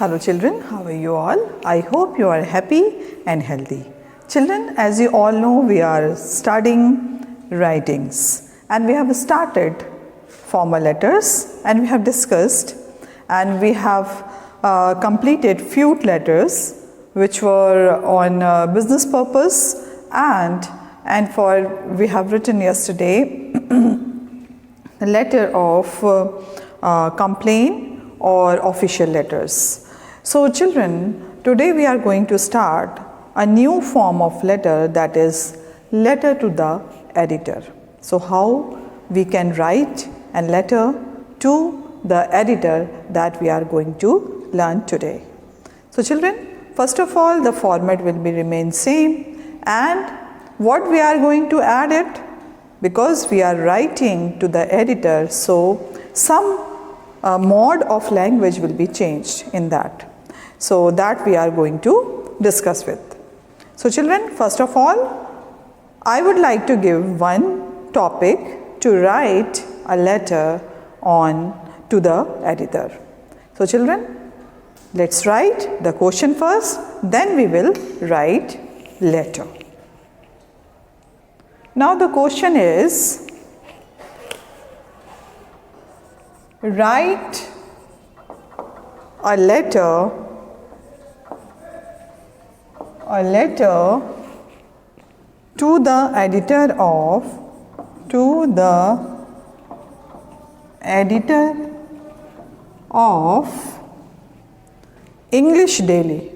Hello children, how are you all? I hope you are happy and healthy. Children, as you all know, we are studying writings and we have started formal letters and we have discussed and we have completed few letters which were on business purpose and for we have written yesterday a letter of complaint or official letters. So children, today we are going to start a new form of letter, that is letter to the editor. So how we can write a letter to the editor, that we are going to learn today. So children, first of all the format will be remain same, and what we are going to add it, because we are writing to the editor, so some mode of language will be changed in that. So that we are going to discuss with. So children, first of all, I would like to give one topic to write a letter on to the editor. So children, let's write the question first, then we will write letter. Now the question is, write a letter to the editor of English Daily.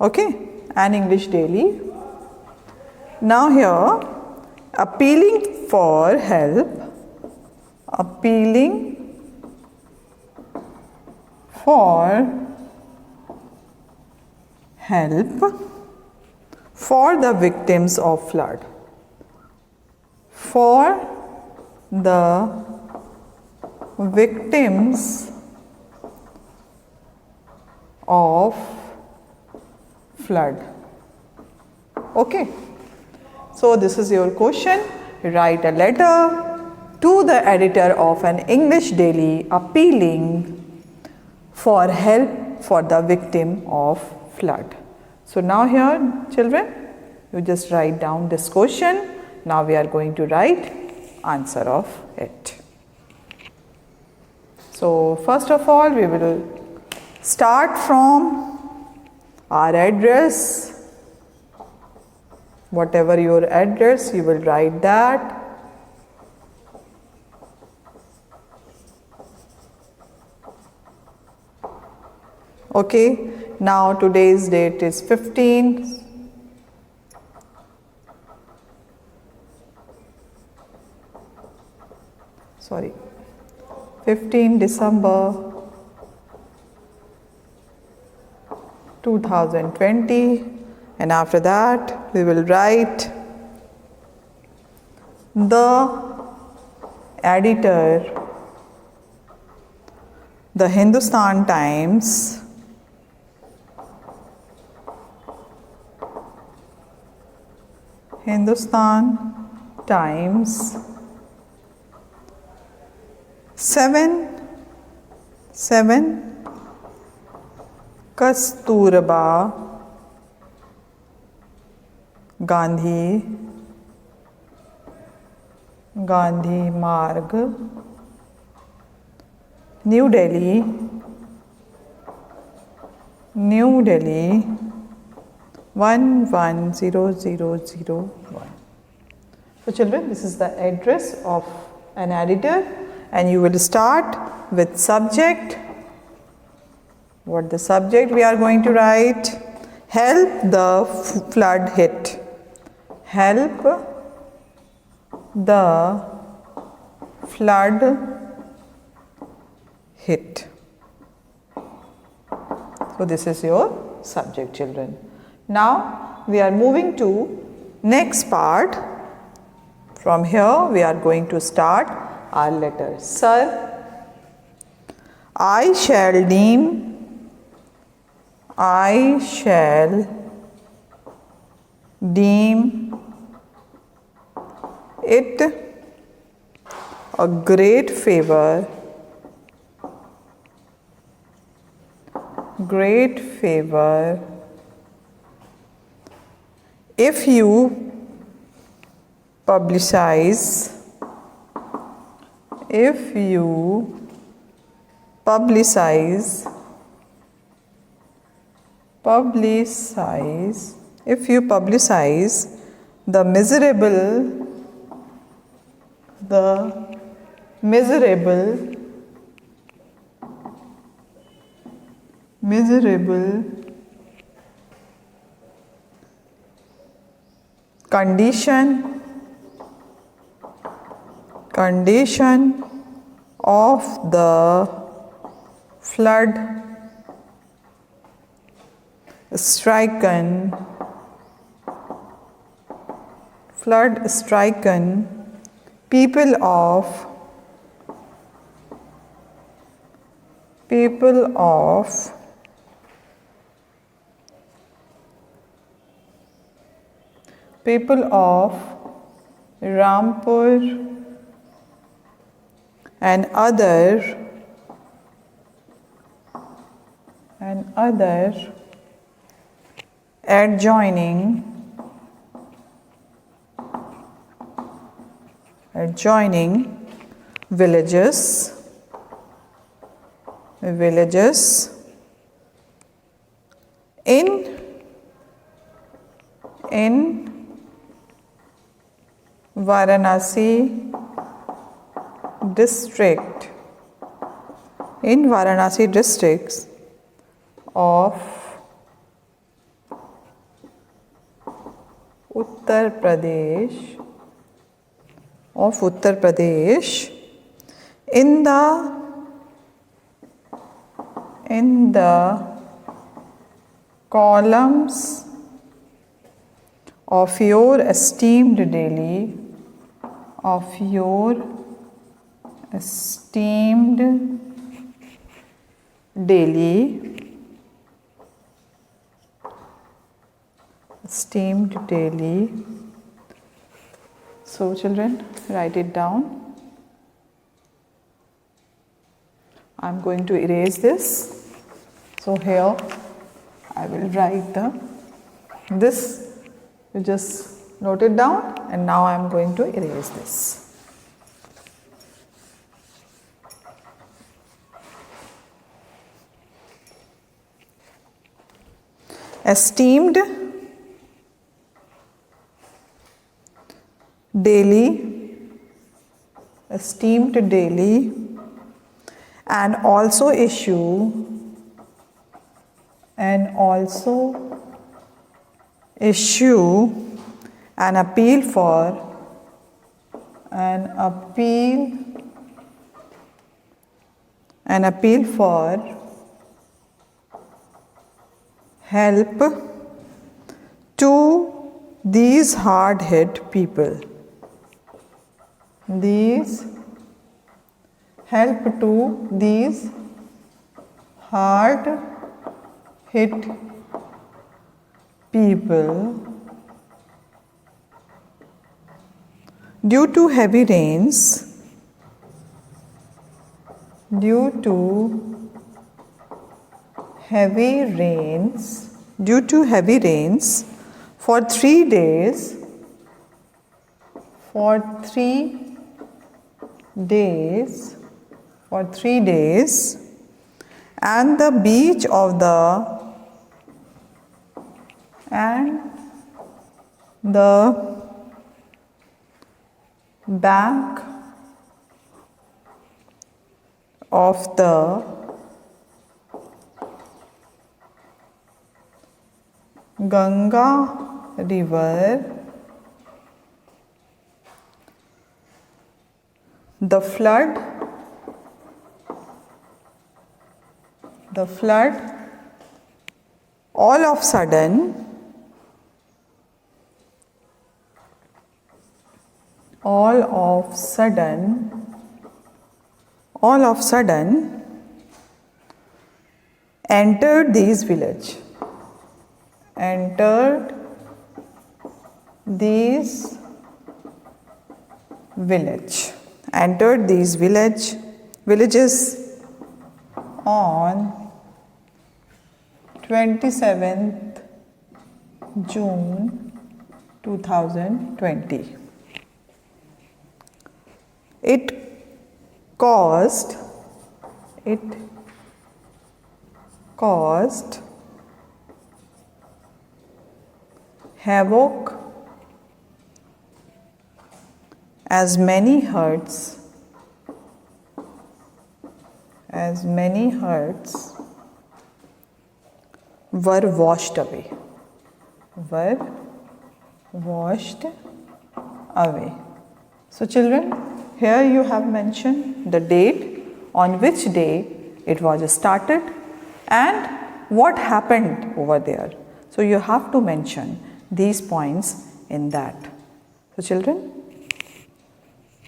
Okay, an English Daily. Now here, appealing for help, for the victims of flood. For the victims of flood. Okay. So this is your question. Write a letter to the editor of an English daily appealing for help for the victim of flood. So now here children, you just write down this question. Now we are going to write answer of it. So first of all, we will start from our address. Whatever your address, you will write that. Okay, now today's date is 15. Sorry, 15 December 2020. And after that, we will write the editor, the Hindustan Times, seven Kasturba Gandhi Marg, New Delhi 110001. So children, this is the address of an editor, and you will start with subject. What the subject we are going to write? Help the flood hit. Help the flood hit. So this is your subject, children. Now we are moving to next part. From here we are going to start our letter. Sir, I shall deem it a great favor if you publicize the miserable condition of the flood stricken people of Rampur and other adjoining villages in Varanasi district of Uttar Pradesh in the columns of your esteemed daily So children, write it down. I'm going to erase this. So here I will write this. You just note it down, and now I am going to erase this. Esteemed daily, and also issue an appeal for help to these hard-hit people. Due to heavy rains for 3 days and the beach of the bank of the Ganga river, the flood all of sudden entered these villages. village. Entered these villages on 27th June 2020. It caused havoc as many herds were washed away. So children, here you have mentioned the date, on which day it was started and what happened over there. So you have to mention these points in that. So children,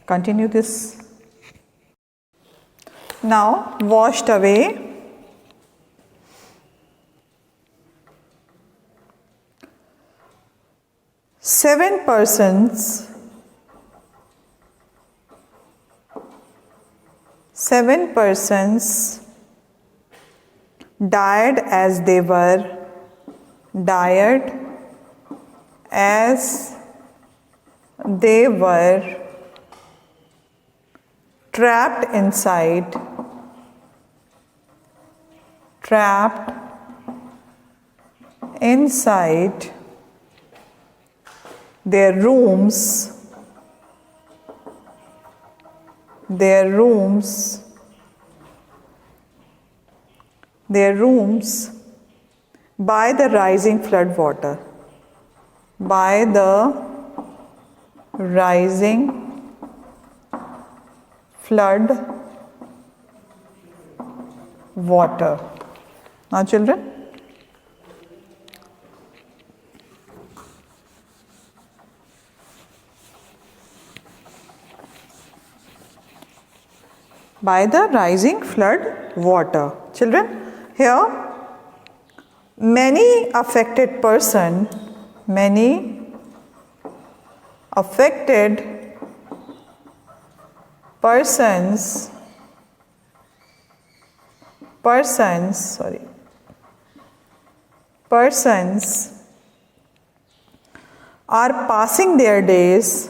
continue this. Now, washed away. Seven persons died as they were trapped inside their rooms by the rising flood water. Now children, by the rising flood water. Children, here many affected persons are passing their days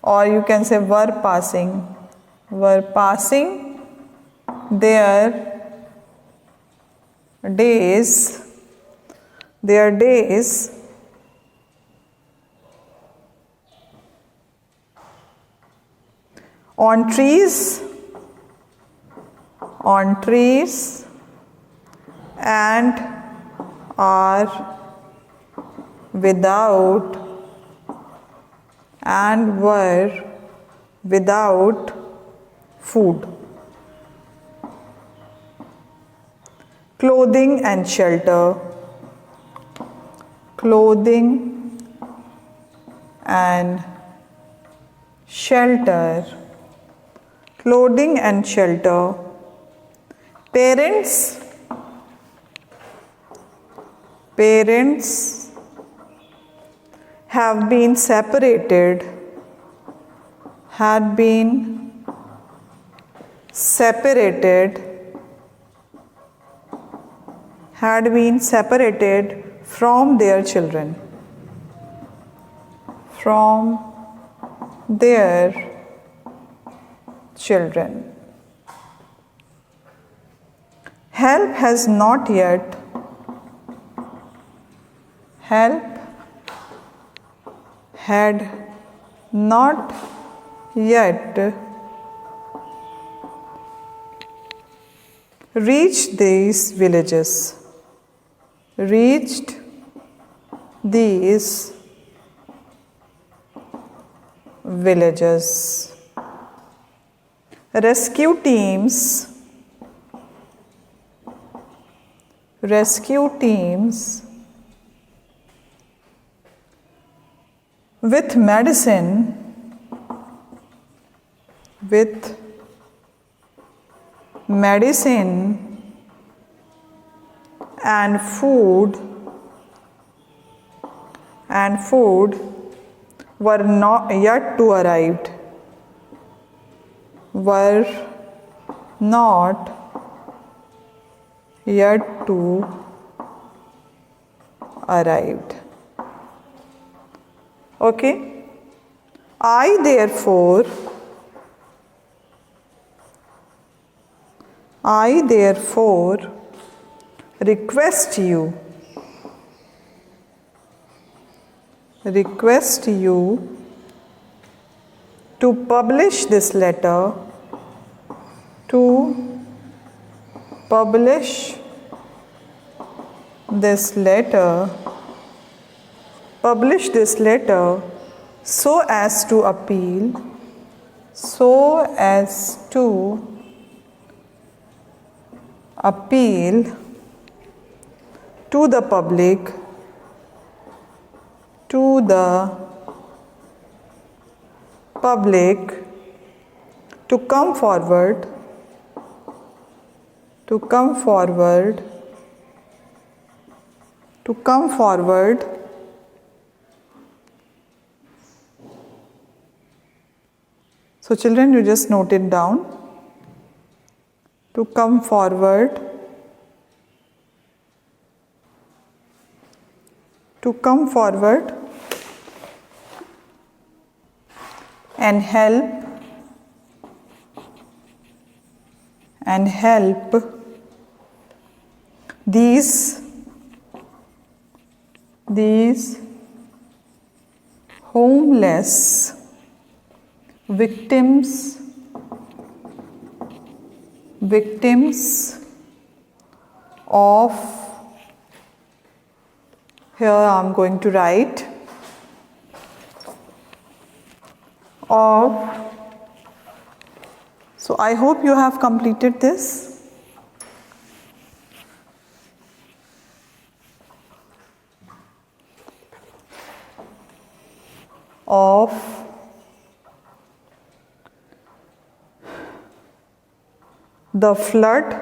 or you can say were passing their days on trees and were without food, clothing and shelter. Parents have been separated from their children. Help had not yet reached these villages. Rescue teams with medicine and food and food were not yet to arrived. Were not yet to arrived. Okay. I therefore request you to publish this letter, so as to appeal to the public, to come forward So children, you just note it down. To come forward and help these homeless victims of, here I am going to write, of, so I hope you have completed this. Of the flood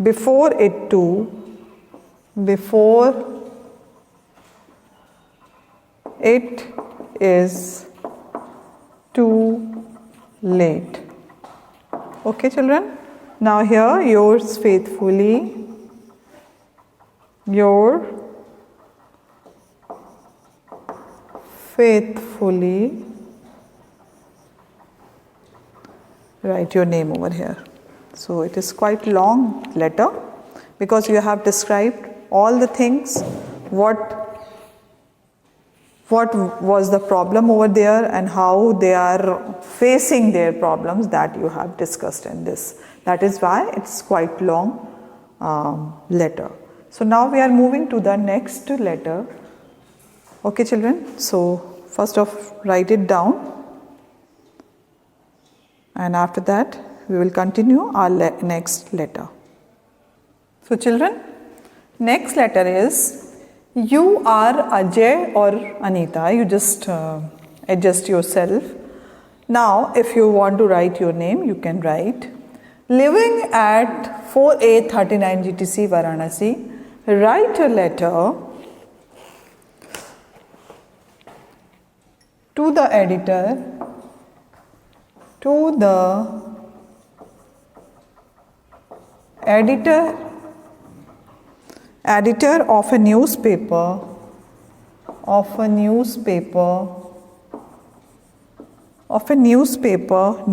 before it is too late. Okay children, now here yours faithfully, write your name over here. So it is quite long letter because you have described all the things, what was the problem over there and how they are facing their problems, that you have discussed in this. That is why it's quite long letter. So now we are moving to the next letter. Okay children, so first off write it down and after that we will continue our next letter. So children, next letter is, you are Ajay or Anita, you just adjust yourself. Now if you want to write your name, you can write, living at 4A39 GTC Varanasi, write a letter to the editor, editor of a newspaper,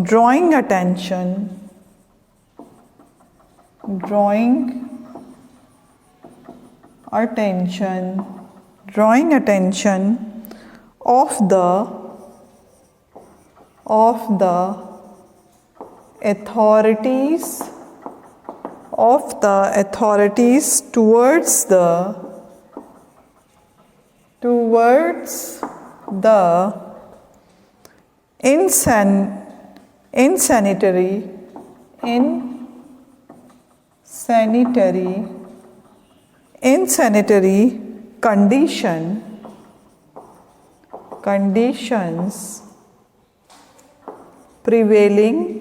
drawing attention of the authorities towards the insanitary conditions prevailing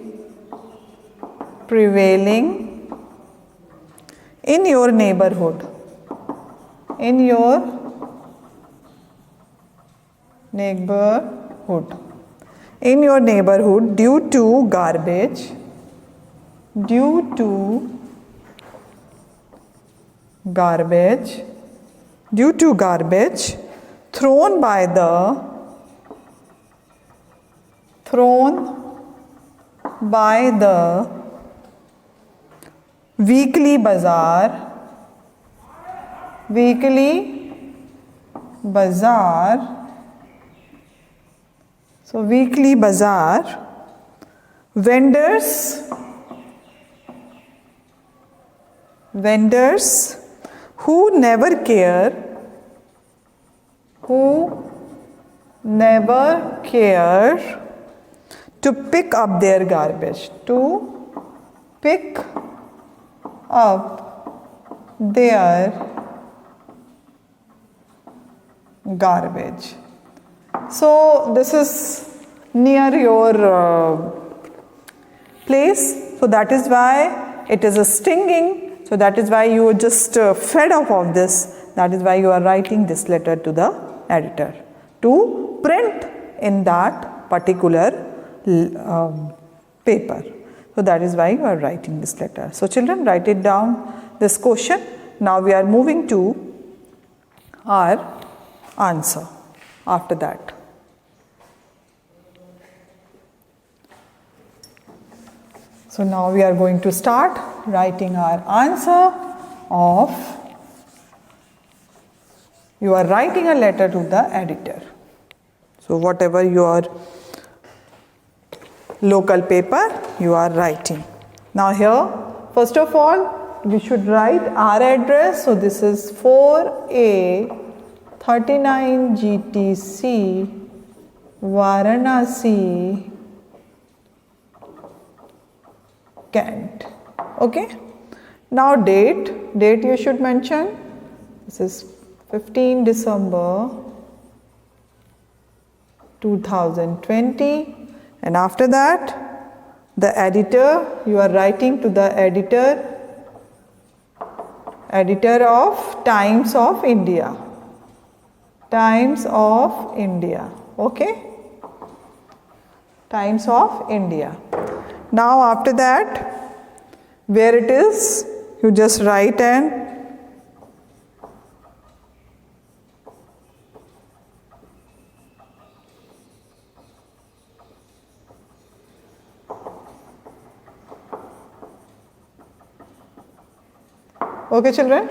in your neighborhood, in your neighborhood, in your neighborhood, due to garbage, due to garbage, due to garbage thrown by the weekly bazaar, so weekly bazaar, vendors who never care to pick up their garbage, to pick up their garbage. So this is near your place, so that is why it is a stinging, so that is why you are just fed up of this, that is why you are writing this letter to the editor to print in that particular paper. So that is why you are writing this letter. So children, write it down, this question. Now we are moving to our answer after that. So now we are going to start writing our answer of, you are writing a letter to the editor. So whatever your local paper you are writing. Now here, first of all, we should write our address. So this is 4A 39 GTC Varanasi, Kent. Okay. Now date you should mention. This is 15 December 2020, and after that the editor, you are writing to the editor of Times of India. Times of India. Okay. Times of India. Now after that, where it is, you just write and okay children.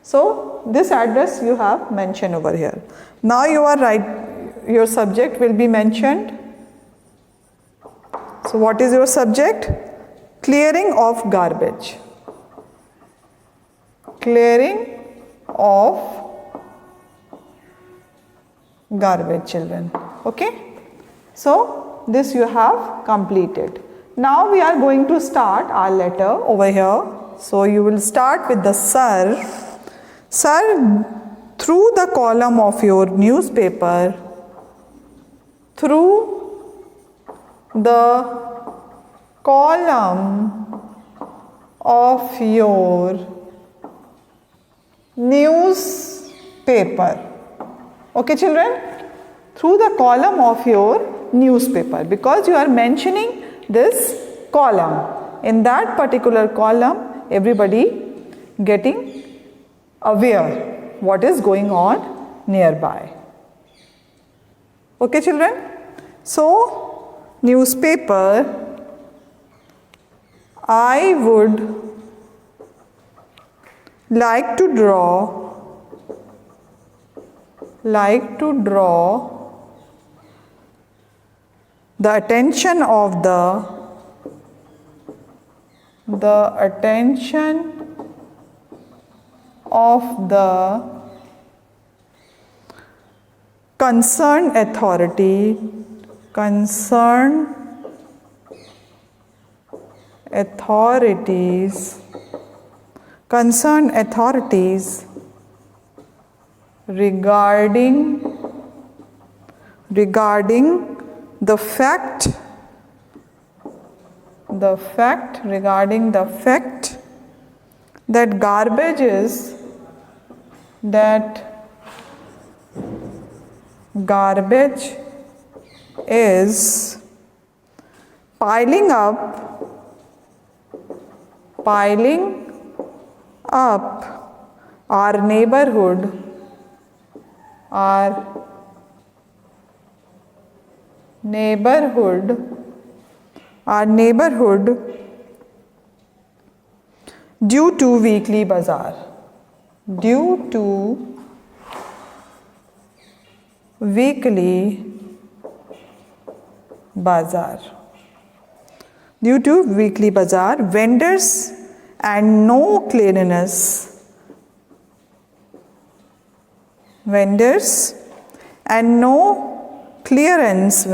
So this address you have mentioned over here. Now you are your subject will be mentioned. So what is your subject? Clearing of garbage. Clearing of garbage, children. Okay. So this you have completed. Now we are going to start our letter over here. So you will start with the sir. Sir, through the column of your newspaper, through the column of your newspaper. Okay children, through the column of your newspaper, because you are mentioning this column. In that particular column, everybody getting aware what is going on nearby. Okay children. So newspaper, I would like to draw the attention of the concerned authorities regarding the fact that garbage is piling up our neighborhood due to weekly bazaar. Due to weekly bazaar, vendors and no cleanliness. Vendors and no clearance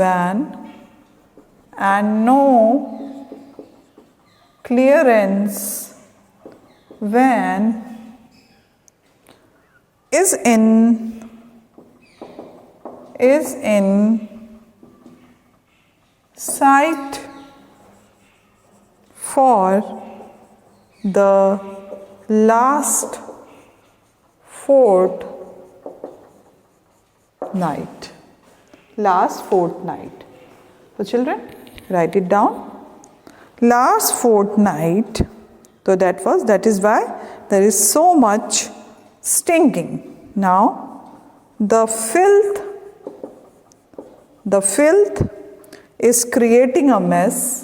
van is in sight for the last fortnight. So children, write it down. Last fortnight. So that is why there is so much stinking. Now the filth is creating a mess.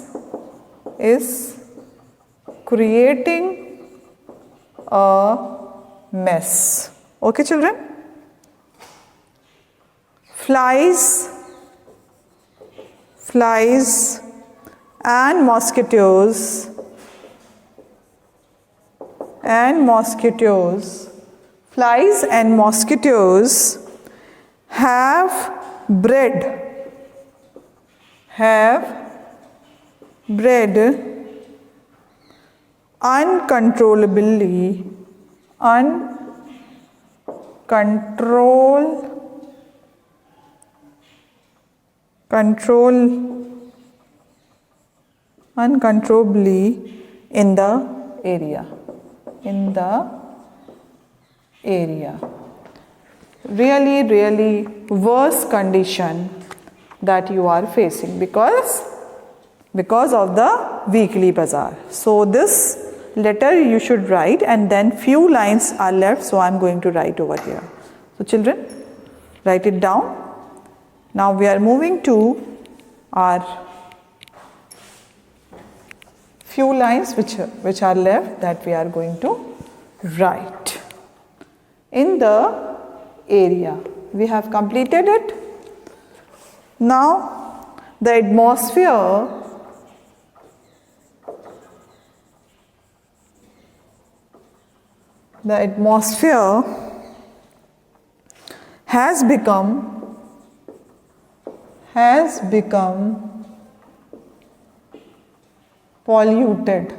Okay children? Flies and mosquitoes have bred uncontrollably in the area. Really worse condition that you are facing because of the weekly bazaar. So this letter you should write, and then few lines are left, so I am going to write over here. So children, write it down. Now we are moving to our few lines which are left that we are going to write. In the area, we have completed it. Now the atmosphere has become polluted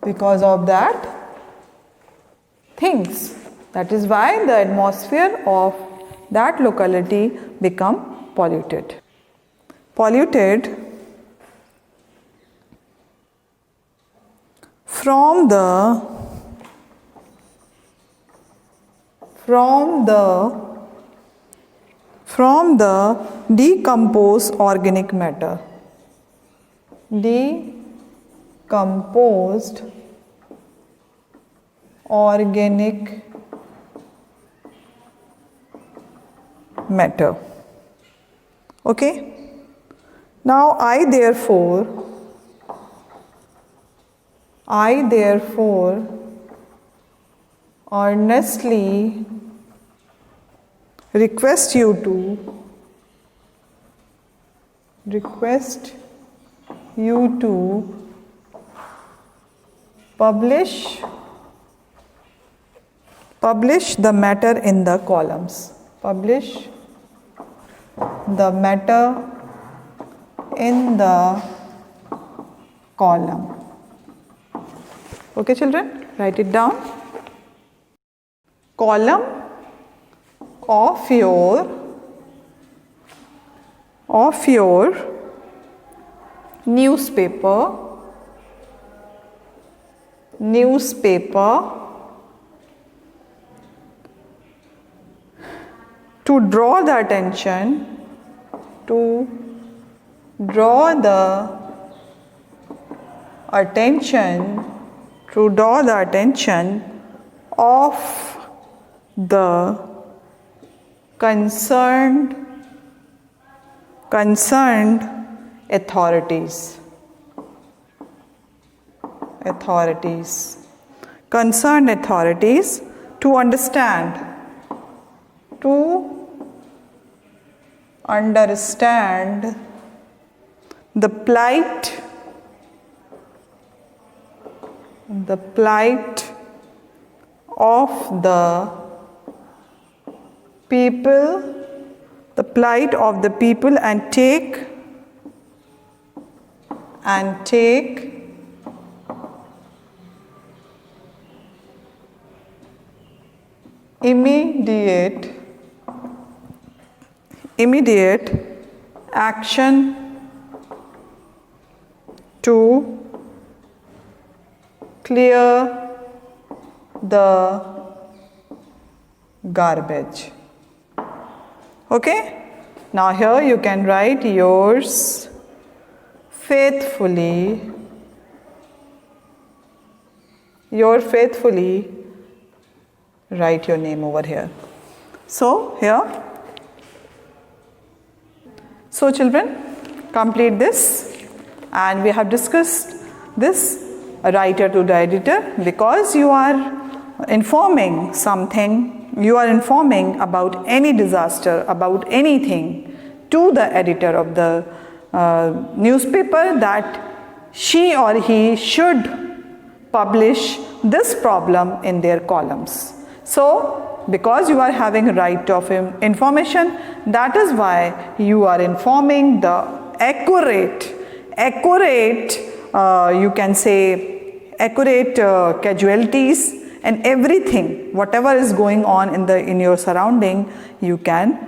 because of that things. That is why the atmosphere of that locality become polluted. From the decomposed organic matter. Okay. Now I therefore earnestly request you to publish the matter in the columns. Publish the matter in the column. Okay children, write it down. Column of your newspaper newspaper to draw the attention of the concerned authorities. Concerned authorities to understand the plight of the people and take immediate action to clear the garbage. Okay? Now here you can write yours faithfully. Write your name over here. So here. So children, complete this, and we have discussed this writer to the editor, because you are informing something, you are informing about any disaster, about anything to the editor of the newspaper, that she or he should publish this problem in their columns. So because you are having right of information, that is why you are informing the accurate you can say accurate casualties and everything, whatever is going on in your surrounding, you can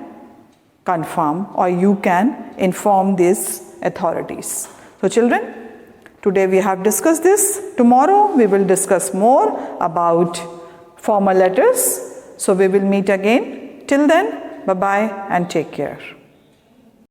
confirm or you can inform these authorities. So children, today we have discussed this. Tomorrow we will discuss more about formal letters. So we will meet again. Till then, bye-bye and take care.